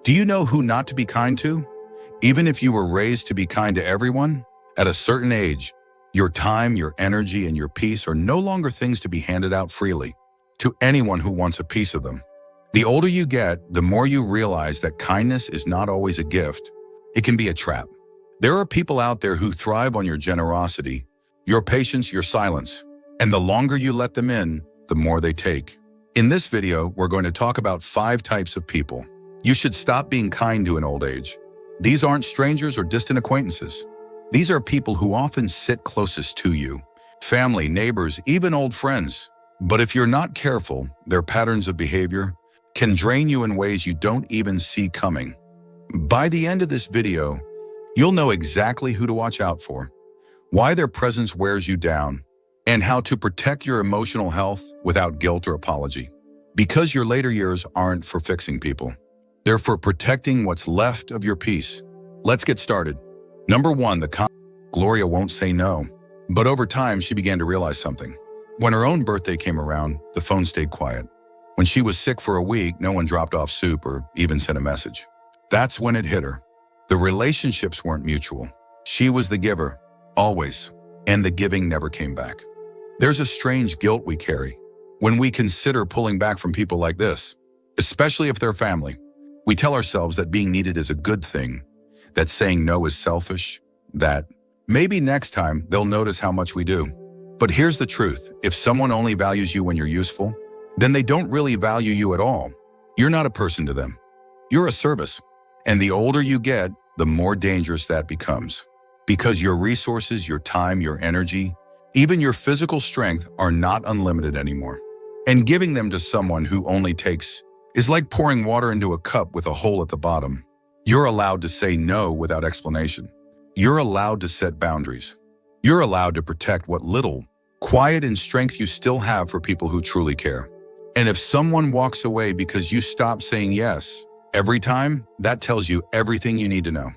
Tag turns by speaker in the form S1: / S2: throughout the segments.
S1: Do you know who not to be kind to? Even if you were raised to be kind to everyone, at a certain age, your time, your energy, and your peace are no longer things to be handed out freely to anyone who wants a piece of them. The older you get, the more you realize that kindness is not always a gift. It can be a trap. There are people out there who thrive on your generosity, your patience, your silence, and the longer you let them in, the more they take. In this video, we're going to talk about 5 types of people you should stop being kind to in old age. These aren't strangers or distant acquaintances. These are people who often sit closest to you, family, neighbors, even old friends. But if you're not careful, their patterns of behavior can drain you in ways you don't even see coming. By the end of this video, you'll know exactly who to watch out for, why their presence wears you down, and how to protect your emotional health without guilt or apology. Because your later years aren't for fixing people. They're for protecting what's left of your peace. Let's get started. Number 1, Gloria won't say no. But over time, she began to realize something. When her own birthday came around, the phone stayed quiet. When she was sick for a week, no one dropped off soup or even sent a message. That's when it hit her. The relationships weren't mutual. She was the giver, always, and the giving never came back. There's a strange guilt we carry when we consider pulling back from people like this, especially if they're family. We tell ourselves that being needed is a good thing, that saying no is selfish, that maybe next time they'll notice how much we do. But here's the truth. If someone only values you when you're useful, then they don't really value you at all. You're not a person to them. You're a service. And the older you get, the more dangerous that becomes. Because your resources, your time, your energy, even your physical strength are not unlimited anymore. And giving them to someone who only takes is like pouring water into a cup with a hole at the bottom. You're allowed to say no without explanation. You're allowed to set boundaries. You're allowed to protect what little quiet and strength you still have for people who truly care. And if someone walks away because you stop saying yes every time, that tells you everything you need to know.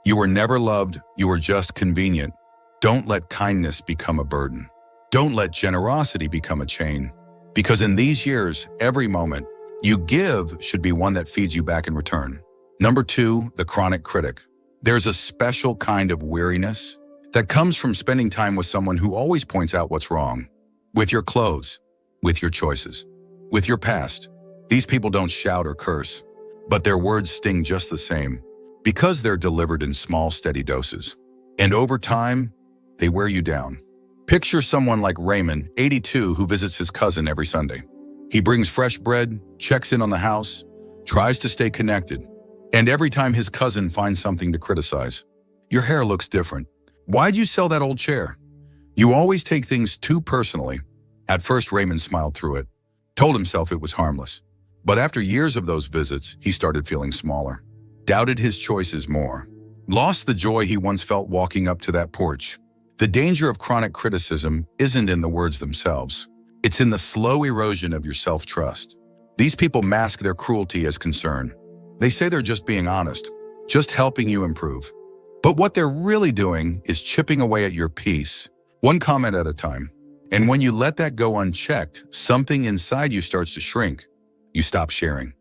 S1: You were never loved, you were just convenient. Don't let kindness become a burden. Don't let generosity become a chain. Because in these years, every moment you give should be one that feeds you back in return. Number 2, the chronic critic. There's a special kind of weariness that comes from spending time with someone who always points out what's wrong. With your clothes, with your choices, with your past. These people don't shout or curse, but their words sting just the same because they're delivered in small, steady doses. And over time, they wear you down. Picture someone like Raymond, 82, who visits his cousin every Sunday. He brings fresh bread, checks in on the house, tries to stay connected. And every time his cousin finds something to criticize, your hair looks different. Why'd you sell that old chair? You always take things too personally. At first, Raymond smiled through it, told himself it was harmless. But after years of those visits, he started feeling smaller, doubted his choices more, lost the joy he once felt walking up to that porch. The danger of chronic criticism isn't in the words themselves. It's in the slow erosion of your self-trust. These people mask their cruelty as concern. They say they're just being honest, just helping you improve. But what they're really doing is chipping away at your peace, one comment at a time. And when you let that go unchecked, something inside you starts to shrink. You stop sharing.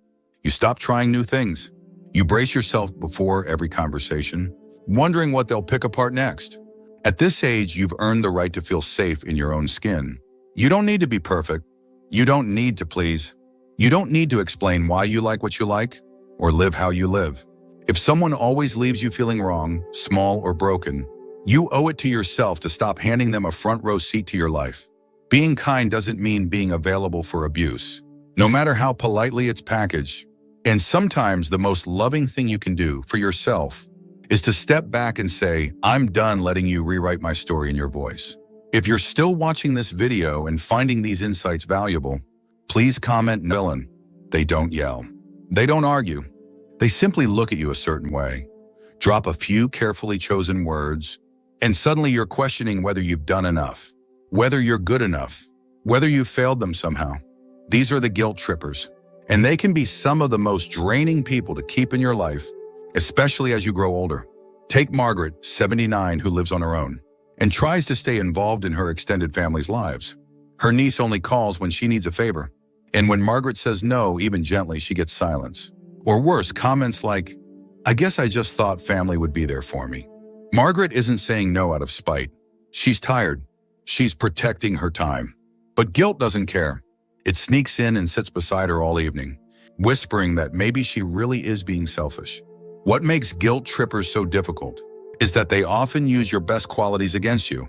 S1: You stop trying new things. You brace yourself before every conversation, wondering what they'll pick apart next. At this age, you've earned the right to feel safe in your own skin. You don't need to be perfect. You don't need to please. You don't need to explain why you like what you like or live how you live. If someone always leaves you feeling wrong, small or broken, you owe it to yourself to stop handing them a front row seat to your life. Being kind doesn't mean being available for abuse, no matter how politely it's packaged. And sometimes the most loving thing you can do for yourself is to step back and say, I'm done letting you rewrite my story in your voice. If you're still watching this video and finding these insights valuable, please comment villain. They don't yell. They don't argue. They simply look at you a certain way, drop a few carefully chosen words, and suddenly you're questioning whether you've done enough, whether you're good enough, whether you've failed them somehow. These are the guilt trippers, and they can be some of the most draining people to keep in your life, especially as you grow older. Take Margaret, 79, who lives on her own and tries to stay involved in her extended family's lives. Her niece only calls when she needs a favor, and when Margaret says no, even gently, she gets silence. Or worse, comments like, "I guess I just thought family would be there for me." Margaret isn't saying no out of spite. She's tired. She's protecting her time. But guilt doesn't care. It sneaks in and sits beside her all evening, whispering that maybe she really is being selfish. What makes guilt trippers so difficult is that they often use your best qualities against you.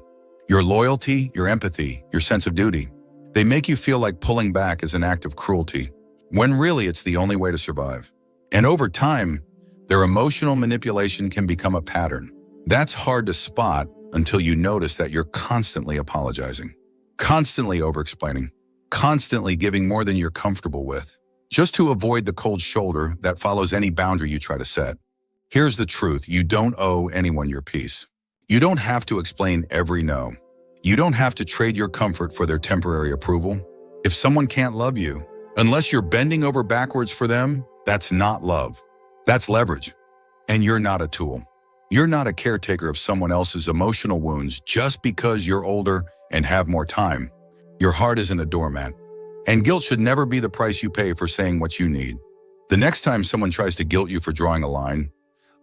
S1: Your loyalty, your empathy, your sense of duty. They make you feel like pulling back is an act of cruelty, when really it's the only way to survive. And over time, their emotional manipulation can become a pattern. That's hard to spot until you notice that you're constantly apologizing, constantly over-explaining, constantly giving more than you're comfortable with, just to avoid the cold shoulder that follows any boundary you try to set. Here's the truth: you don't owe anyone your peace. You don't have to explain every no. You don't have to trade your comfort for their temporary approval. If someone can't love you, unless you're bending over backwards for them, that's not love. That's leverage. And you're not a tool. You're not a caretaker of someone else's emotional wounds just because you're older and have more time. Your heart isn't a doormat. And guilt should never be the price you pay for saying what you need. The next time someone tries to guilt you for drawing a line,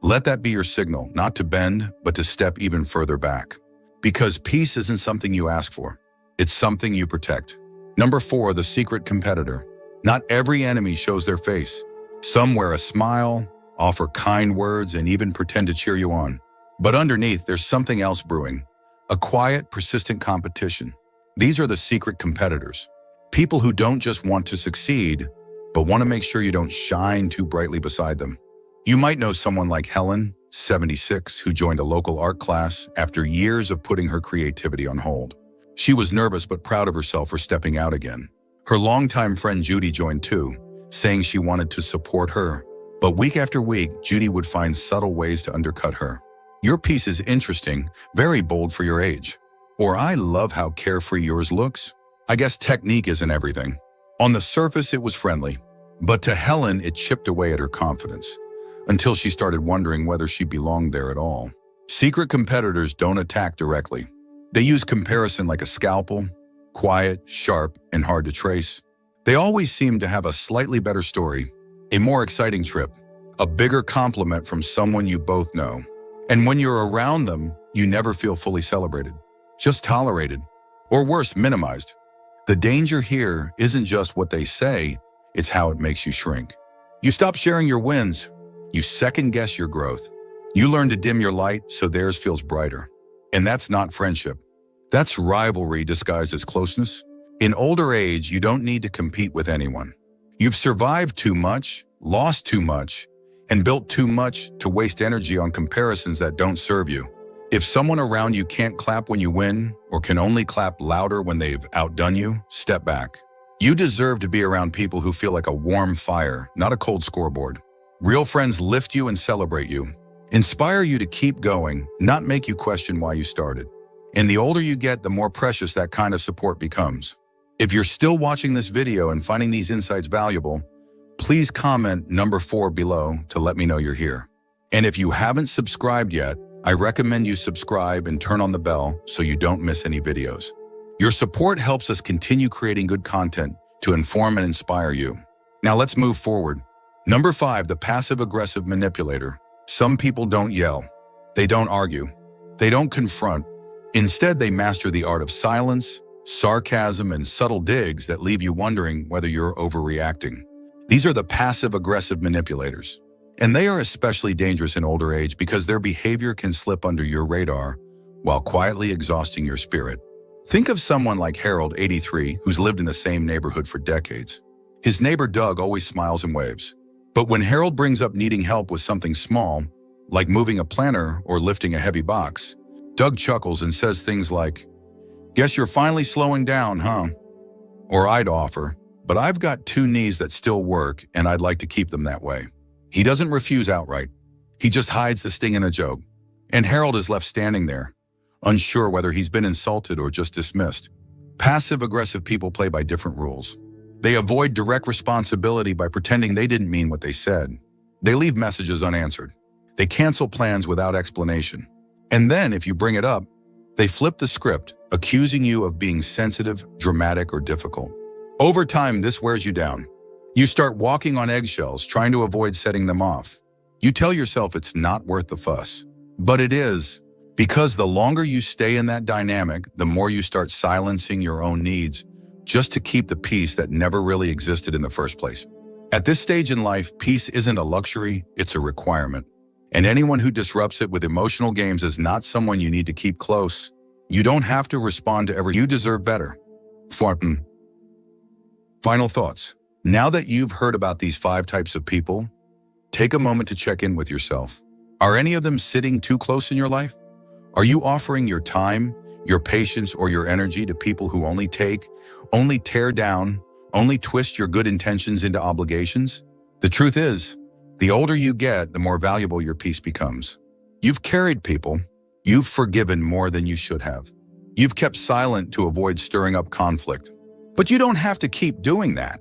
S1: let that be your signal, not to bend, but to step even further back. Because peace isn't something you ask for. It's something you protect. Number 4, the secret competitor. Not every enemy shows their face. Some wear a smile, offer kind words, and even pretend to cheer you on. But underneath, there's something else brewing. A quiet, persistent competition. These are the secret competitors. People who don't just want to succeed, but want to make sure you don't shine too brightly beside them. You might know someone like Helen, 76, who joined a local art class after years of putting her creativity on hold. She was nervous but proud of herself for stepping out again. Her longtime friend Judy joined too, saying she wanted to support her. But week after week, Judy would find subtle ways to undercut her. "Your piece is interesting, very bold for your age." Or, "I love how carefree yours looks." I guess technique isn't everything. On the surface, it was friendly. But to Helen, it chipped away at her confidence, until she started wondering whether she belonged there at all. Secret competitors don't attack directly. They use comparison like a scalpel, quiet, sharp, and hard to trace. They always seem to have a slightly better story, a more exciting trip, a bigger compliment from someone you both know. And when you're around them, you never feel fully celebrated, just tolerated, or worse, minimized. The danger here isn't just what they say, it's how it makes you shrink. You stop sharing your wins. You second-guess your growth. You learn to dim your light so theirs feels brighter. And that's not friendship. That's rivalry disguised as closeness. In older age, you don't need to compete with anyone. You've survived too much, lost too much, and built too much to waste energy on comparisons that don't serve you. If someone around you can't clap when you win, or can only clap louder when they've outdone you, step back. You deserve to be around people who feel like a warm fire, not a cold scoreboard. Real friends lift you and celebrate you, inspire you to keep going, not make you question why you started. And the older you get, the more precious that kind of support becomes. If you're still watching this video and finding these insights valuable, please comment number 4 below to let me know you're here. And if you haven't subscribed yet, I recommend you subscribe and turn on the bell so you don't miss any videos. Your support helps us continue creating good content to inform and inspire you. Now let's move forward. Number 5, the passive-aggressive manipulator. Some people don't yell. They don't argue. They don't confront. Instead, they master the art of silence, sarcasm, and subtle digs that leave you wondering whether you're overreacting. These are the passive-aggressive manipulators. And they are especially dangerous in older age because their behavior can slip under your radar while quietly exhausting your spirit. Think of someone like Harold, 83, who's lived in the same neighborhood for decades. His neighbor Doug always smiles and waves. But when Harold brings up needing help with something small, like moving a planter or lifting a heavy box, Doug chuckles and says things like, "Guess you're finally slowing down, huh?" Or I'd offer, "But I've got 2 knees that still work and I'd like to keep them that way." He doesn't refuse outright. He just hides the sting in a joke. And Harold is left standing there, unsure whether he's been insulted or just dismissed. Passive-aggressive people play by different rules. They avoid direct responsibility by pretending they didn't mean what they said. They leave messages unanswered. They cancel plans without explanation. And then, if you bring it up, they flip the script, accusing you of being sensitive, dramatic, or difficult. Over time, this wears you down. You start walking on eggshells, trying to avoid setting them off. You tell yourself it's not worth the fuss. But it is, because the longer you stay in that dynamic, the more you start silencing your own needs just to keep the peace that never really existed in the first place. At this stage in life, peace isn't a luxury, it's a requirement. And anyone who disrupts it with emotional games is not someone you need to keep close. You don't have to respond to every. You deserve better. Final thoughts. Now that you've heard about these 5 types of people, take a moment to check in with yourself. Are any of them sitting too close in your life? Are you offering your time, your patience, or your energy to people who only take, only tear down, only twist your good intentions into obligations? The truth is, the older you get, the more valuable your peace becomes. You've carried people. You've forgiven more than you should have. You've kept silent to avoid stirring up conflict. But you don't have to keep doing that.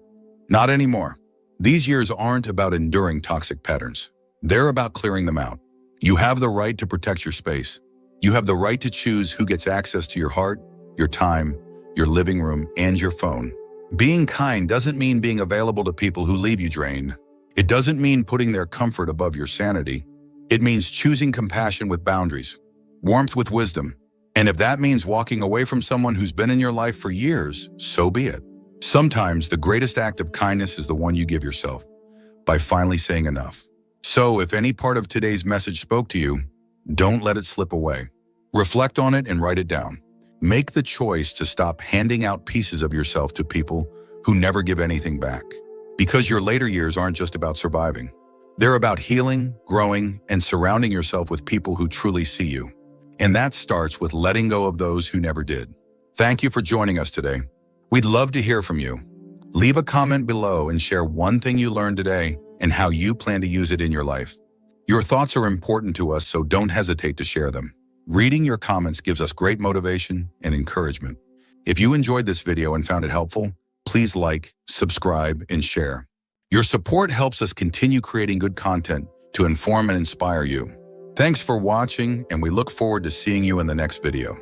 S1: Not anymore. These years aren't about enduring toxic patterns. They're about clearing them out. You have the right to protect your space. You have the right to choose who gets access to your heart, your time, your living room, and your phone. Being kind doesn't mean being available to people who leave you drained. It doesn't mean putting their comfort above your sanity. It means choosing compassion with boundaries, warmth with wisdom. And if that means walking away from someone who's been in your life for years, so be it. Sometimes the greatest act of kindness is the one you give yourself, by finally saying enough. So if any part of today's message spoke to you, don't let it slip away. Reflect on it and write it down. Make the choice to stop handing out pieces of yourself to people who never give anything back. Because your later years aren't just about surviving. They're about healing, growing, and surrounding yourself with people who truly see you. And that starts with letting go of those who never did. Thank you for joining us today. We'd love to hear from you. Leave a comment below and share one thing you learned today and how you plan to use it in your life. Your thoughts are important to us, so don't hesitate to share them. Reading your comments gives us great motivation and encouragement. If you enjoyed this video and found it helpful, please like, subscribe, and share. Your support helps us continue creating good content to inform and inspire you. Thanks for watching, and we look forward to seeing you in the next video.